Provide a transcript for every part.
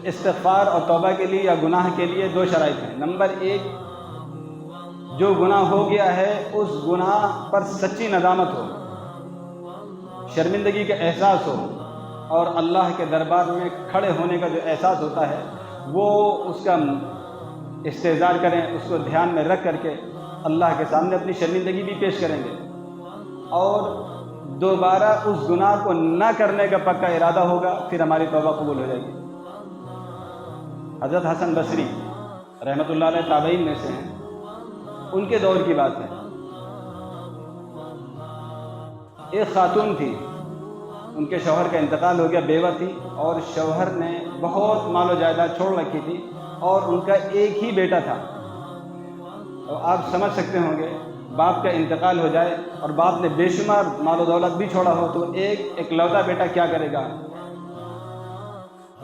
استغفار اور توبہ کے لیے یا گناہ کے لیے دو شرائط ہیں۔ نمبر ایک، جو گناہ ہو گیا ہے اس گناہ پر سچی ندامت ہو، شرمندگی کا احساس ہو، اور اللہ کے دربار میں کھڑے ہونے کا جو احساس ہوتا ہے وہ اس کا استحضار کریں، اس کو دھیان میں رکھ کر کے اللہ کے سامنے اپنی شرمندگی بھی پیش کریں گے، اور دوبارہ اس گناہ کو نہ کرنے کا پکا ارادہ ہوگا، پھر ہماری توبہ قبول ہو جائے گی۔ حضرت حسن بصری رحمۃ اللہ علیہ تابعین میں سے ہیں، ان کے دور کی بات ہے۔ ایک خاتون تھی، ان کے شوہر کا انتقال ہو گیا، بیوہ تھی، اور شوہر نے بہت مال و جائیداد چھوڑ رکھی تھی، اور ان کا ایک ہی بیٹا تھا۔ تو آپ سمجھ سکتے ہوں گے، باپ کا انتقال ہو جائے اور باپ نے بے شمار مال و دولت بھی چھوڑا ہو تو ایک اکلوتا بیٹا کیا کرے گا؟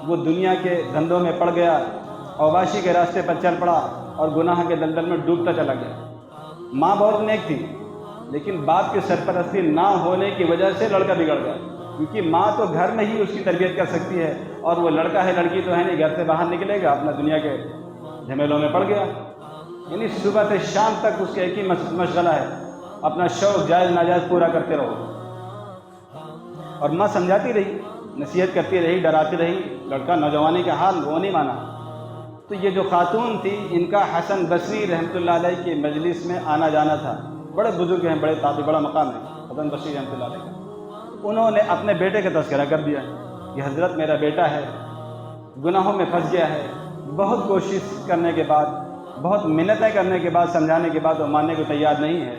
وہ دنیا کے دھندوں میں پڑ گیا، اوباشی کے راستے پر چل پڑا، اور گناہ کے دلدل میں ڈوبتا چلا گیا۔ ماں بہت نیک تھی، لیکن باپ کی سرپرستی نہ ہونے کی وجہ سے لڑکا بگڑ گیا، کیونکہ ماں تو گھر میں ہی اس کی تربیت کر سکتی ہے، اور وہ لڑکا ہے لڑکی تو ہے نہیں، گھر سے باہر نکلے گا اپنا دنیا کے جھمیلوں میں پڑ گیا۔ یعنی صبح سے شام تک اس کا ایک ہی مشغلہ ہے، اپنا شوق جائز ناجائز پورا کرتے رہو۔ اور ماں سمجھاتی رہی، نصیحت کرتی رہی، ڈراتی رہی، لڑکا نوجوانی کا حال وہ نہیں مانا۔ تو یہ جو خاتون تھی، ان کا حسن بصری رحمۃ اللہ علیہ کی مجلس میں آنا جانا تھا، بڑے بزرگ ہیں، بڑے تابع، بڑا مقام ہے حسن بصری رحمۃ اللہ علیہ کا۔ انہوں نے اپنے بیٹے کا تذکرہ کر دیا کہ حضرت میرا بیٹا ہے، گناہوں میں پھنس گیا ہے، بہت کوشش کرنے کے بعد، بہت منتیں کرنے کے بعد، سمجھانے کے بعد وہ ماننے کو تیار نہیں ہے،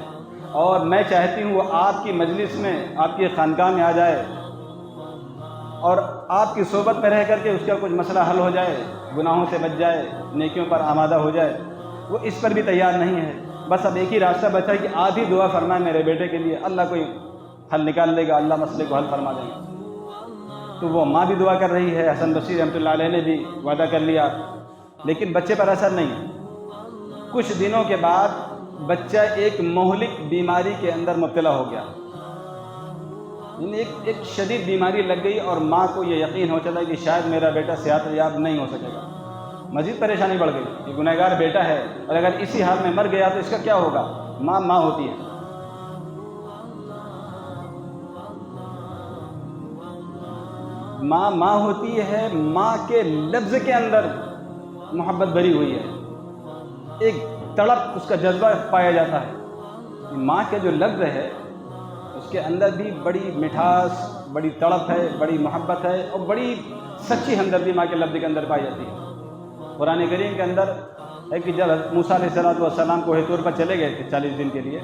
اور میں چاہتی ہوں وہ آپ کی مجلس میں، آپ کی خانقاہ میں آ جائے، اور آپ کی صحبت میں رہ کر کے اس کا کچھ مسئلہ حل ہو جائے، گناہوں سے بچ جائے، نیکیوں پر آمادہ ہو جائے۔ وہ اس پر بھی تیار نہیں ہے، بس اب ایک ہی راستہ بچا ہے کہ آپ ہی دعا فرمائیں میرے بیٹے کے لیے، اللہ کوئی حل نکال لے گا، اللہ مسئلے کو حل فرما دے گا۔ تو وہ ماں بھی دعا کر رہی ہے، حسن بصری رحمۃ اللہ علیہ نے بھی وعدہ کر لیا، لیکن بچے پر اثر نہیں۔ کچھ دنوں کے بعد بچہ ایک مہلک بیماری کے اندر مبتلا ہو گیا، یعنی ایک شدید بیماری لگ گئی، اور ماں کو یہ یقین ہو چلا کہ شاید میرا بیٹا صحت یاب نہیں ہو سکے گا۔ مزید پریشانی بڑھ گئی کہ گنہگار بیٹا ہے، اور اگر اسی حال میں مر گیا تو اس کا کیا ہوگا؟ ماں ہوتی ہے۔ ماں ہوتی ہے، ماں کے لفظ کے اندر محبت بھری ہوئی ہے، ایک تڑپ اس کا جذبہ پایا جاتا ہے۔ ماں کے جو لفظ ہے اس کے اندر بھی بڑی مٹھاس، بڑی تڑپ ہے، بڑی محبت ہے، اور بڑی سچی ہمدردی ماں کے لفظ کے اندر پائی جاتی ہے۔ قرآن کریم کے اندر ہے کہ جب موسیٰ علیہ السلام کوہ طور پر چلے گئے تھے 40 دن کے لیے،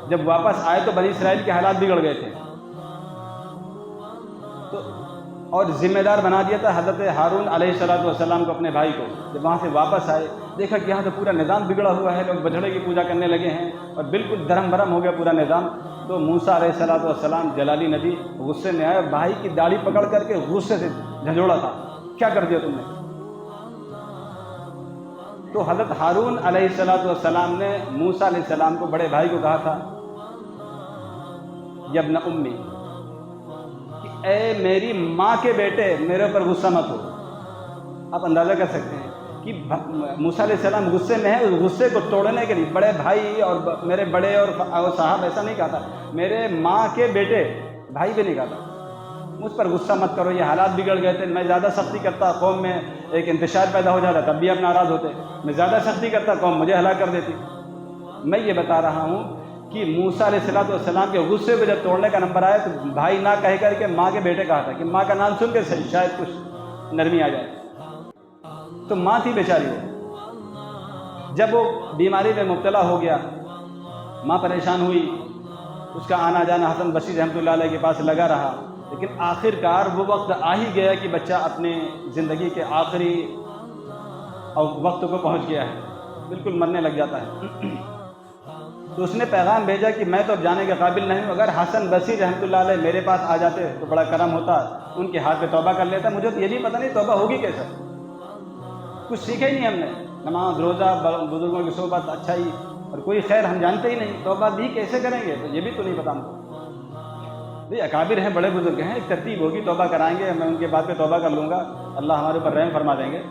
جب واپس آئے تو بنی اسرائیل کے حالات بگڑ گئے تھے، تو اور ذمہ دار بنا دیا تھا حضرت ہارون علیہ السلام کو، اپنے بھائی کو۔ جب وہاں سے واپس آئے، دیکھا کہ یہاں تو پورا نظام بگڑا ہوا ہے، لوگ بچڑے کی پوجا کرنے لگے ہیں، اور بالکل درہم برہم ہو گیا پورا نظام۔ تو موسیٰ علیہ السلام جلالی نبی غصے میں آئے، بھائی کی داڑھی پکڑ کر کے غصے سے جھنجھوڑا تھا، کیا کر دیا تم نے؟ تو حضرت ہارون علیہ السلام نے موسیٰ علیہ السلام کو، بڑے بھائی کو کہا تھا، یا ابن امی، کہ اے میری ماں کے بیٹے، میرے اوپر غصہ مت ہو۔ آپ اندازہ کر سکتے ہیں کہ موسیٰ علیہ السلام غصے میں ہے، اس غصے کو توڑنے کے لیے بڑے بھائی اور میرے بڑے اور صاحب ایسا نہیں کہا تھا، میرے ماں کے بیٹے، بھائی بھی نہیں کہا تھا، مجھ پر غصہ مت کرو، یہ حالات بگڑ گئے تھے، میں زیادہ سختی کرتا قوم میں ایک انتشار پیدا ہو جاتا، تب بھی آپ ناراض ہوتے، میں زیادہ سختی کرتا قوم مجھے ہلاک کر دیتی۔ میں یہ بتا رہا ہوں کہ موسیٰ علیہ السلام کے غصے کو جب توڑنے کا نمبر آیا تو بھائی نہ کہہ کر کے ماں کے بیٹے کہا تھا کہ ماں کا نام سن کے شاید کچھ نرمی آ جائے۔ تو ماں تھی بیچاری وہ، جب وہ بیماری میں مبتلا ہو گیا، ماں پریشان ہوئی، اس کا آنا جانا حسن بصری رحمۃ اللہ علیہ کے پاس لگا رہا، لیکن آخر کار وہ وقت آ ہی گیا کہ بچہ اپنے زندگی کے آخری وقت کو پہنچ گیا ہے، بالکل مرنے لگ جاتا ہے۔ تو اس نے پیغام بھیجا کہ میں تو اب جانے کے قابل نہیں ہوں، اگر حسن بصری رحمۃ اللہ علیہ میرے پاس آ جاتے تو بڑا کرم ہوتا، ان کے ہاتھ پہ توبہ کر لیتا، مجھے تو یہ بھی پتہ نہیں توبہ ہوگی کیسے، کچھ سیکھا ہی نہیں ہم نے، نماز روزہ، بزرگوں کی صحبت، اچھائی اور کوئی خیر ہم جانتے ہی نہیں، توبہ بھی کیسے کریں گے تو یہ بھی تو نہیں پتا ہم کو۔ یہ اکابر ہیں، بڑے بزرگ ہیں، ایک ترتیب ہوگی، توبہ کرائیں گے، میں ان کے بعد پہ توبہ کر لوں گا، اللہ ہمارے اوپر رحم فرما دیں گے۔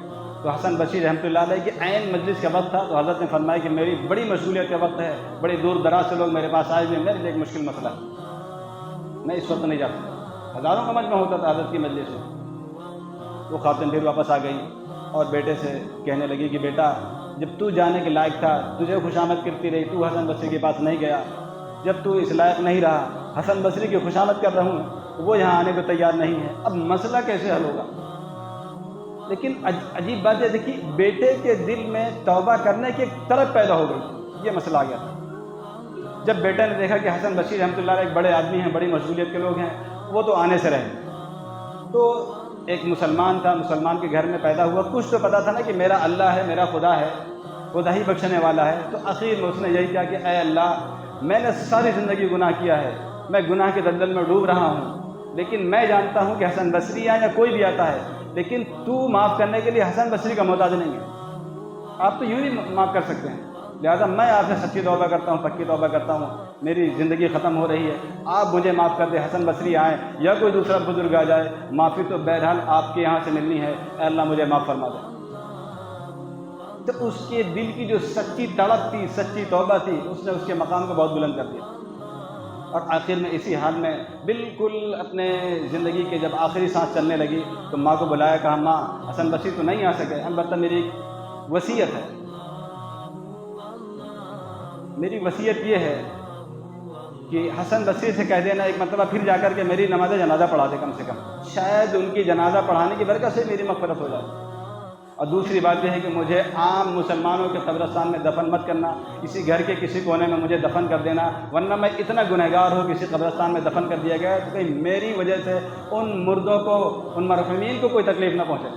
تو حسن بصری رحمۃ اللہ علیہ کے عین مجلس کا وقت تھا، تو حضرت نے فرمایا کہ میری بڑی مشغولیت کا وقت ہے، بڑی دور دراز سے لوگ میرے پاس آئے ہوئے ہیں، میرے لیے ایک مشکل مسئلہ ہے، میں اس وقت نہیں جا سکتا۔ ہزاروں کا مجمع ہوتا تھا حضرت کی مجلس میں۔ وہ خاتون پھر واپس آ گئی اور بیٹے سے کہنے لگی کہ بیٹا، جب تو جانے کے لائق تھا تجھے خوشامد کرتی رہی، تو حسن بصری کے پاس نہیں گیا، جب تو اس لائق نہیں رہا حسن بصری کی خوشامد کر رہا ہوں، وہ یہاں آنے کو تیار نہیں ہے، اب مسئلہ کیسے حل ہوگا؟ لیکن عجیب بات ہے، دیکھیے بیٹے کے دل میں توبہ کرنے کی ایک طلب پیدا ہو گئی، یہ مسئلہ آ گیا تھا۔ جب بیٹے نے دیکھا کہ حسن بصری رحمۃ اللہ علیہ ایک بڑے آدمی ہیں، بڑی مشغولیت کے لوگ ہیں، وہ تو آنے سے رہے، تو ایک مسلمان تھا، مسلمان کے گھر میں پیدا ہوا، کچھ تو پتا تھا نا کہ میرا اللہ ہے، میرا خدا ہے، خدا ہی بخشنے والا ہے۔ تو آخر میں اس نے یہی کہا کہ اے اللہ، میں نے ساری زندگی گناہ کیا ہے، میں گناہ کے دلدل میں ڈوب رہا ہوں، لیکن میں جانتا ہوں کہ حسن بصری آئے یا کوئی بھی آتا ہے، لیکن تو معاف کرنے کے لیے حسن بصری کا محتاج نہیں ہے، آپ تو یوں ہی معاف کر سکتے ہیں، لہٰذا میں آپ سے سچی توبہ کرتا ہوں، پکی توبہ کرتا ہوں، میری زندگی ختم ہو رہی ہے، آپ مجھے معاف کر دیں، حسن بصری آئیں یا کوئی دوسرا بزرگ آ جائے، معافی تو بہرحال آپ کے یہاں سے ملنی ہے، اے اللہ مجھے معاف فرما دیں۔ تو اس کے دل کی جو سچی تڑپ تھی، سچی توبہ تھی، اس نے اس کے مقام کو بہت بلند کر دیا، اور آخر میں اسی حال میں بالکل اپنے زندگی کے جب آخری سانس چلنے لگی تو ماں کو بلایا، کہا ماں حسن بصری تو نہیں آ سکے، البتہ میری وصیت ہے، میری وصیت یہ ہے کہ حسن بصری سے کہہ دینا ایک مرتبہ پھر جا کر کے میری نماز جنازہ پڑھا دے، کم سے کم شاید ان کی جنازہ پڑھانے کی برکت سے میری مغفرت ہو جائے۔ اور دوسری بات یہ ہے کہ مجھے عام مسلمانوں کے قبرستان میں دفن مت کرنا، کسی گھر کے کسی کونے میں مجھے دفن کر دینا، ورنہ میں اتنا گنہگار ہوں کسی قبرستان میں دفن کر دیا گیا تو کہیں میری وجہ سے ان مردوں کو، ان مرحومین کو کوئی تکلیف نہ پہنچے،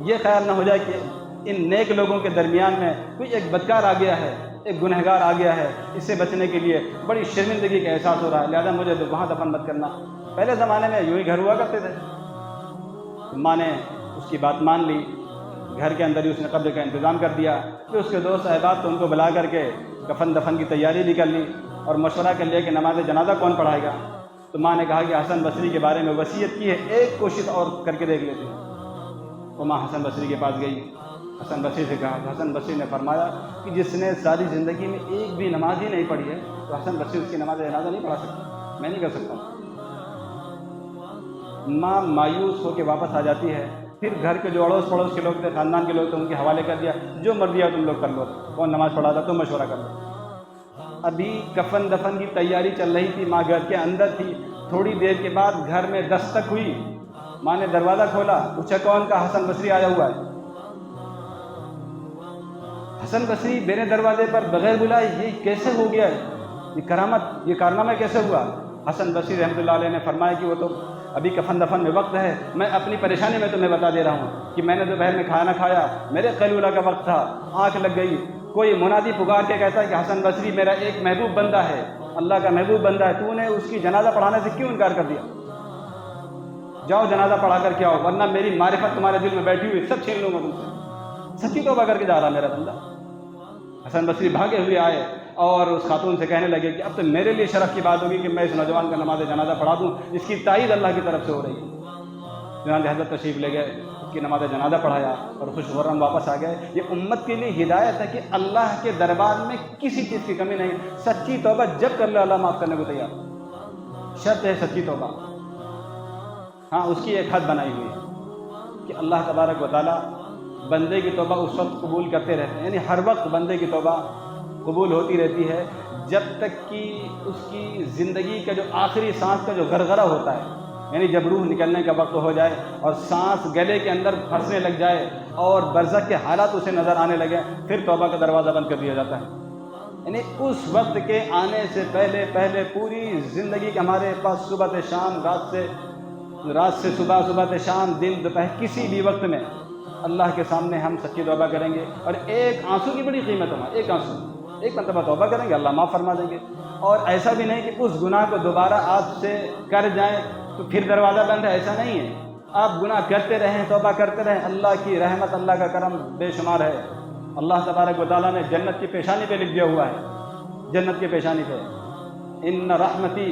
یہ خیال نہ ہو جائے کہ ان نیک لوگوں کے درمیان میں کوئی ایک بدکار آ گیا ہے، ایک گنہگار آ گیا ہے، اس سے بچنے کے لیے بڑی شرمندگی کا احساس ہو رہا ہے، لہذا مجھے وہاں دفن مت کرنا۔ پہلے زمانے میں یوں ہی گھر ہوا کرتے تھے۔ ماں نے اس کی بات مان لی، گھر کے اندر ہی اس نے قبر کا انتظام کر دیا، پھر اس کے دوست احباب تو ان کو بلا کر کے کفن دفن کی تیاری بھی کر لی، اور مشورہ کر لیا کہ نماز جنازہ کون پڑھائے گا۔ تو ماں نے کہا کہ حسن بصری کے بارے میں وصیت کی ہے، ایک کوشش اور کر کے دیکھ لیتے ہیں۔ وہ ماں حسن بصری کے پاس گئی، حسن بصری سے کہا، تو حسن بصری نے فرمایا کہ جس نے ساری زندگی میں ایک بھی نماز ہی نہیں پڑھی ہے تو حسن بصری اس کی نماز جنازہ نہیں پڑھا سکتا، میں نہیں کر سکتا۔ ماں مایوس ہو کے واپس آ جاتی ہے، پھر گھر کے جو اڑوس پڑوس کے لوگ تھے، خاندان کے لوگ تھے، ان کے حوالے کر دیا، جو مرضی ہے تم لوگ کر لو، کون نماز پڑھا تھا تم مشورہ کر لو۔ ابھی کفن دفن کی تیاری چل رہی تھی، ماں گھر کے اندر تھی، تھوڑی دیر کے بعد گھر میں دستک ہوئی، ماں نے دروازہ کھولا، پوچھا کون؟ کا حسن بصری آیا ہوا ہے۔ حسن بصری میرے دروازے پر بغیر بلائے، یہ کیسے ہو گیا ہے؟ یہ کرامت، یہ کارنامہ کیسے ہوا؟ حسن بصری رحمۃ اللہ علیہ نے فرمایا کہ وہ تو ابھی کفن دفن میں وقت ہے، میں اپنی پریشانی میں تمہیں بتا دے رہا ہوں کہ میں نے دوپہر میں کھانا کھایا، میرے قیلولہ کا وقت تھا، آنکھ لگ گئی، کوئی منادی پکار کے کہتا ہے کہ حسن بصری میرا ایک محبوب بندہ ہے، اللہ کا محبوب بندہ ہے، تو نے اس کی جنازہ پڑھانے سے کیوں انکار کر دیا؟ جاؤ جنازہ پڑھا کر کے آؤ، ورنہ میری معرفت تمہارے دل میں بیٹھی ہوئی سب چھین لوں گا تم سے۔ سچی توبہ کر کے جا رہا میرا بندہ۔ حسن بصری بھاگے ہوئے آئے اور اس خاتون سے کہنے لگے کہ اب تو میرے لیے شرف کی بات ہوگی کہ میں اس نوجوان کا نماز جنازہ پڑھا دوں، اس کی تائید اللہ کی طرف سے ہو رہی ہے۔ چنانچہ حضرت تشریف لے گئے، اس کی نماز جنازہ پڑھایا اور خوش خرم واپس آ گئے۔ یہ امت کے لیے ہدایت ہے کہ اللہ کے دربار میں کسی چیز کی کمی نہیں، سچی توبہ جب کر لو اللہ معاف کرنے کو تیار، شرط ہے سچی توبہ۔ ہاں اس کی ایک حد بنائی ہوئی ہے کہ اللہ تبارک و تعالیٰ بندے کی توبہ اس وقت قبول کرتے رہتے ہیں، یعنی ہر وقت بندے کی توبہ قبول ہوتی رہتی ہے جب تک کہ اس کی زندگی کا جو آخری سانس کا جو غرغرہ ہوتا ہے، یعنی جب روح نکلنے کا وقت ہو جائے اور سانس گلے کے اندر پھنسنے لگ جائے اور برزخ کے حالات اسے نظر آنے لگے، پھر توبہ کا دروازہ بند کر دیا جاتا ہے۔ یعنی اس وقت کے آنے سے پہلے پوری زندگی کے ہمارے پاس صبح سے شام، رات سے صبح، صبح سے شام، دن دوپہر، کسی بھی وقت میں اللہ کے سامنے ہم سچی توبہ کریں گے، اور ایک آنسو کی بڑی قیمت ہے، ایک آنسو، ایک مرتبہ توبہ کریں گے اللہ معاف فرما دیں گے۔ اور ایسا بھی نہیں کہ اس گناہ کو دوبارہ آپ سے کر جائیں تو پھر دروازہ بند ہے، ایسا نہیں ہے، آپ گناہ کرتے رہیں، توبہ کرتے رہیں، اللہ کی رحمت، اللہ کا کرم بے شمار ہے۔ اللہ تبارک و تعالیٰ نے جنت کی پیشانی پہ لکھ دیا ہوا ہے، جنت کی پیشانی پہ ان رحمتی